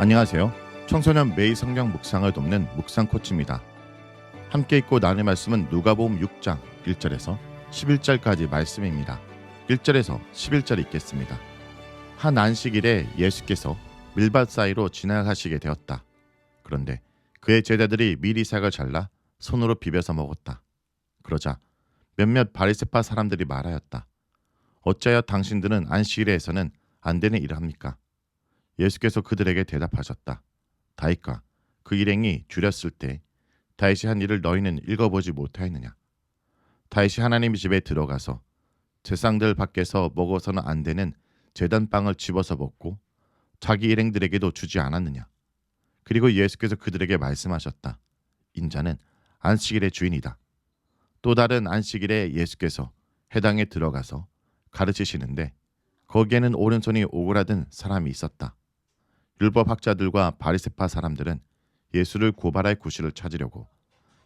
안녕하세요. 청소년 매일 성경 묵상을 돕는 묵상 코치입니다. 함께 읽고 나눌 말씀은 누가복음 6장 1절에서 11절까지 말씀입니다. 1절에서 11절 읽겠습니다. 한 안식일에 예수께서 밀밭 사이로 지나가시게 되었다. 그런데 그의 제자들이 미리삭을 잘라 손으로 비벼서 먹었다. 그러자 몇몇 바리새파 사람들이 말하였다. 어찌하여 당신들은 안식일에서는 안 되는 일을 합니까? 예수께서 그들에게 대답하셨다. 다윗과 그 일행이 줄였을 때 다윗이 한 일을 너희는 읽어보지 못하였느냐? 다윗이 하나님 집에 들어가서 제상들 밖에서 먹어서는 안 되는 제단빵을 집어서 먹고 자기 일행들에게도 주지 않았느냐? 그리고 예수께서 그들에게 말씀하셨다. 인자는 안식일의 주인이다. 또 다른 안식일에 예수께서 회당에 들어가서 가르치시는데 거기에는 오른손이 오그라든 사람이 있었다. 율법학자들과 바리새파 사람들은 예수를 고발할 구실을 찾으려고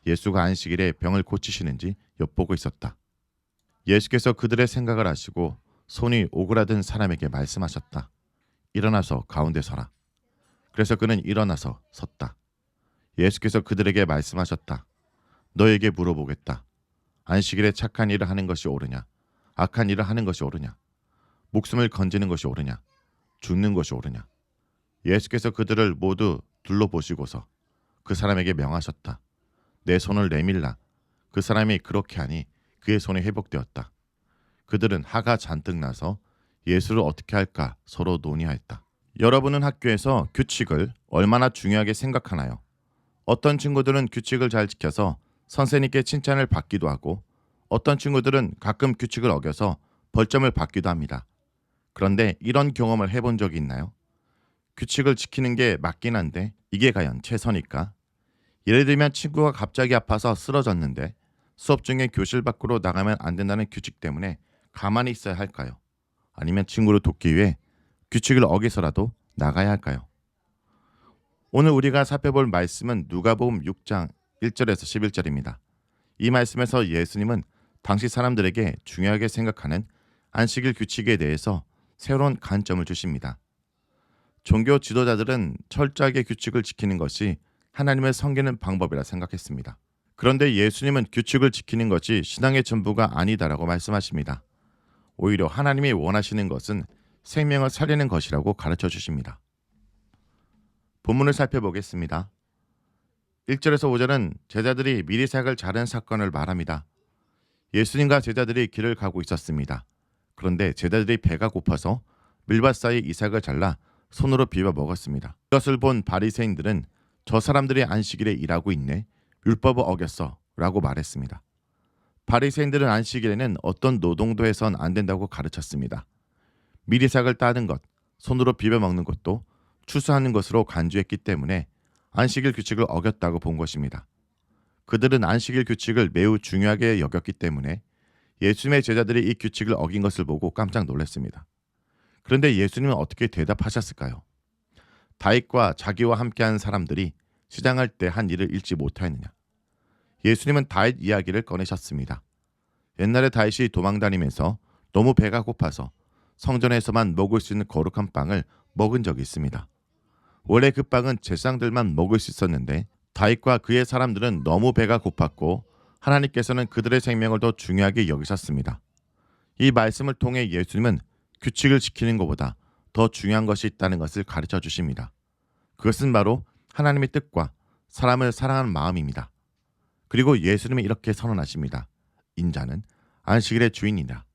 예수가 안식일에 병을 고치시는지 엿보고 있었다. 예수께서 그들의 생각을 아시고 손이 오그라든 사람에게 말씀하셨다. 일어나서 가운데 서라. 그래서 그는 일어나서 섰다. 예수께서 그들에게 말씀하셨다. 너에게 물어보겠다. 안식일에 착한 일을 하는 것이 옳으냐? 악한 일을 하는 것이 옳으냐? 목숨을 건지는 것이 옳으냐? 죽는 것이 옳으냐? 예수께서 그들을 모두 둘러보시고서 그 사람에게 명하셨다. 내 손을 내밀라. 그 사람이 그렇게 하니 그의 손이 회복되었다. 그들은 화가 잔뜩 나서 예수를 어떻게 할까 서로 논의하였다. 여러분은 학교에서 규칙을 얼마나 중요하게 생각하나요? 어떤 친구들은 규칙을 잘 지켜서 선생님께 칭찬을 받기도 하고 어떤 친구들은 가끔 규칙을 어겨서 벌점을 받기도 합니다. 그런데 이런 경험을 해본 적이 있나요? 규칙을 지키는 게 맞긴 한데 이게 과연 최선일까? 예를 들면 친구가 갑자기 아파서 쓰러졌는데 수업 중에 교실 밖으로 나가면 안 된다는 규칙 때문에 가만히 있어야 할까요? 아니면 친구를 돕기 위해 규칙을 어기서라도 나가야 할까요? 오늘 우리가 살펴볼 말씀은 누가복음 6장 1절에서 11절입니다. 이 말씀에서 예수님은 당시 사람들에게 중요하게 생각하는 안식일 규칙에 대해서 새로운 관점을 주십니다. 종교 지도자들은 철저하게 규칙을 지키는 것이 하나님을 섬기는 방법이라 생각했습니다. 그런데 예수님은 규칙을 지키는 것이 신앙의 전부가 아니다라고 말씀하십니다. 오히려 하나님이 원하시는 것은 생명을 살리는 것이라고 가르쳐 주십니다. 본문을 살펴보겠습니다. 1절에서 5절은 제자들이 미리삭을 자른 사건을 말합니다. 예수님과 제자들이 길을 가고 있었습니다. 그런데 제자들이 배가 고파서 밀밭 사이 이삭을 잘라 손으로 비벼 먹었습니다. 이것을 본 바리새인들은 저 사람들이 안식일에 일하고 있네. 율법을 어겼어 라고 말했습니다. 바리새인들은 안식일에는 어떤 노동도 해선 안 된다고 가르쳤습니다. 미리삭을 따는 것, 손으로 비벼 먹는 것도 추수하는 것으로 간주했기 때문에 안식일 규칙을 어겼다고 본 것입니다. 그들은 안식일 규칙을 매우 중요하게 여겼기 때문에 예수님의 제자들이 이 규칙을 어긴 것을 보고 깜짝 놀랐습니다. 그런데 예수님은 어떻게 대답하셨을까요? 다윗과 자기와 함께한 사람들이 시장할 때 한 일을 잊지 못하였느냐? 예수님은 다윗 이야기를 꺼내셨습니다. 옛날에 다윗이 도망다니면서 너무 배가 고파서 성전에서만 먹을 수 있는 거룩한 빵을 먹은 적이 있습니다. 원래 그 빵은 제사장들만 먹을 수 있었는데 다윗과 그의 사람들은 너무 배가 고팠고 하나님께서는 그들의 생명을 더 중요하게 여기셨습니다. 이 말씀을 통해 예수님은 규칙을 지키는 것보다 더 중요한 것이 있다는 것을 가르쳐 주십니다. 그것은 바로 하나님의 뜻과 사람을 사랑하는 마음입니다. 그리고 예수님은 이렇게 선언하십니다. 인자는 안식일의 주인이다.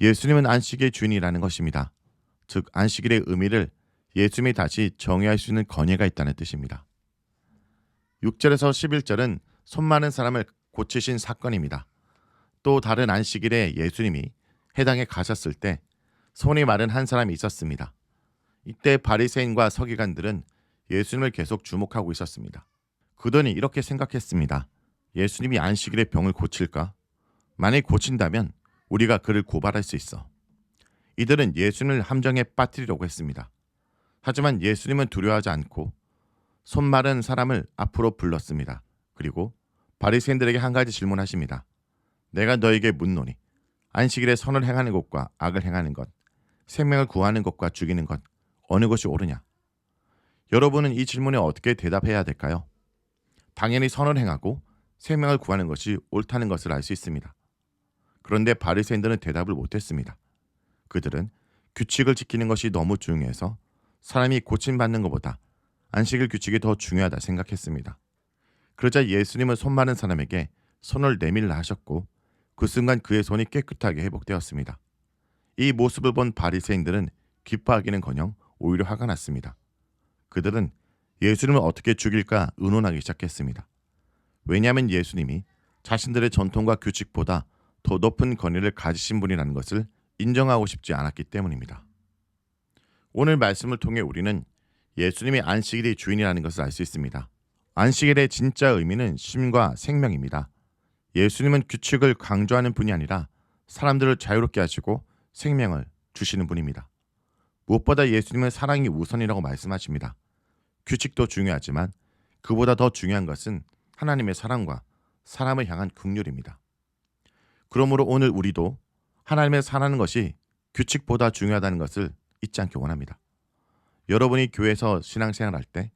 예수님은 안식의 주인이라는 것입니다. 즉 안식일의 의미를 예수님이 다시 정의할 수 있는 권위가 있다는 뜻입니다. 6절에서 11절은 손 많은 사람을 고치신 사건입니다. 또 다른 안식일에 예수님이 회당에 가셨을 때 손이 마른 한 사람이 있었습니다. 이때 바리새인과 서기관들은 예수님을 계속 주목하고 있었습니다. 그들은 이렇게 생각했습니다. 예수님이 안식일에 병을 고칠까? 만약 고친다면 우리가 그를 고발할 수 있어. 이들은 예수님을 함정에 빠뜨리려고 했습니다. 하지만 예수님은 두려워하지 않고 손 마른 사람을 앞으로 불렀습니다. 그리고 바리새인들에게 한 가지 질문하십니다. 내가 너에게 묻노니 안식일에 선을 행하는 것과 악을 행하는 것, 생명을 구하는 것과 죽이는 것 어느 것이 옳으냐? 여러분은 이 질문에 어떻게 대답해야 될까요? 당연히 선을 행하고 생명을 구하는 것이 옳다는 것을 알 수 있습니다. 그런데 바리새인들은 대답을 못했습니다. 그들은 규칙을 지키는 것이 너무 중요해서 사람이 고침받는 것보다 안식일 규칙이 더 중요하다 생각했습니다. 그러자 예수님은 손 마른 사람에게 손을 내밀라 하셨고 그 순간 그의 손이 깨끗하게 회복되었습니다. 이 모습을 본 바리새인들은 기뻐하기는커녕 오히려 화가 났습니다. 그들은 예수님을 어떻게 죽일까 의논하기 시작했습니다. 왜냐하면 예수님이 자신들의 전통과 규칙보다 더 높은 권위를 가지신 분이라는 것을 인정하고 싶지 않았기 때문입니다. 오늘 말씀을 통해 우리는 예수님이 안식일의 주인이라는 것을 알 수 있습니다. 안식일의 진짜 의미는 쉼과 생명입니다. 예수님은 규칙을 강조하는 분이 아니라 사람들을 자유롭게 하시고 생명을 주시는 분입니다. 무엇보다 예수님은 사랑이 우선이라고 말씀하십니다. 규칙도 중요하지만 그보다 더 중요한 것은 하나님의 사랑과 사람을 향한 긍휼입니다. 그러므로 오늘 우리도 하나님을 사랑하는 것이 규칙보다 중요하다는 것을 잊지 않기 원합니다. 여러분이 교회에서 신앙생활할 때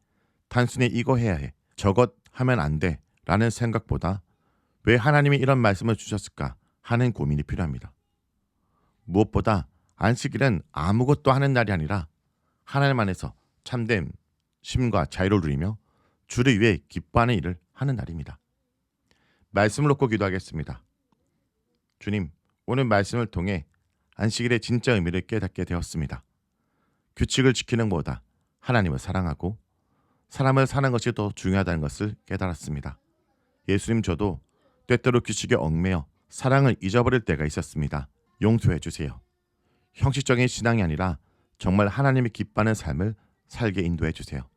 단순히 이거 해야 해, 저것 하면 안 돼 라는 생각보다 왜 하나님이 이런 말씀을 주셨을까 하는 고민이 필요합니다. 무엇보다 안식일은 아무것도 하는 날이 아니라 하나님 안에서 참된 쉼과 자유를 누리며 주를 위해 기뻐하는 일을 하는 날입니다. 말씀을 놓고 기도하겠습니다. 주님, 오늘 말씀을 통해 안식일의 진짜 의미를 깨닫게 되었습니다. 규칙을 지키는 것보다 하나님을 사랑하고 사람을 사는 것이 더 중요하다는 것을 깨달았습니다. 예수님, 저도 때때로 규칙에 얽매여 사랑을 잊어버릴 때가 있었습니다. 용서해 주세요. 형식적인 신앙이 아니라 정말 하나님이 기뻐하는 삶을 살게 인도해 주세요.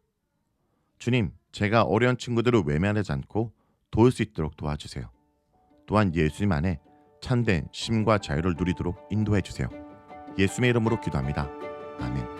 주님, 제가 어려운 친구들을 외면하지 않고 도울 수 있도록 도와주세요. 또한 예수님 안에 참된 쉼과 자유를 누리도록 인도해 주세요. 예수님의 이름으로 기도합니다. 아멘.